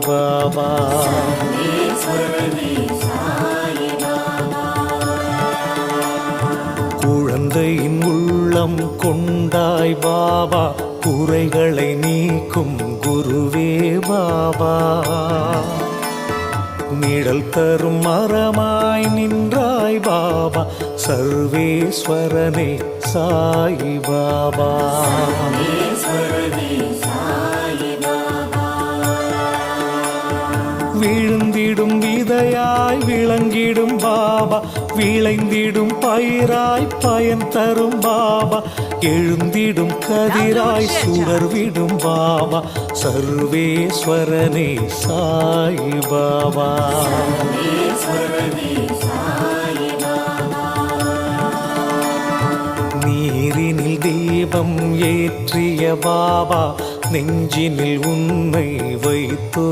பாபா. குழந்தையின் உள்ளம் கொண்டாய் பாபா, குறைகளை நீக்கும் குருவே பாபா. நிழல் தரும் மரமாய் நின்றாய் பாபா, சர்வேஸ்வரனே சாயி பாபா. விழுந்திடும் விதையாய் விளங்கிடும் பாபா, விளைந்திடும் பயிராய் பயன் தரும் பாபா. எழுந்திடும் கதிராய் சுடர்விடும் பாபா, சர்வேஸ்வரனே சாயி பாபா. நீரினில் தீபம் ஏற்றிய பாபா, நெஞ்சினில் உன்னை வைத்து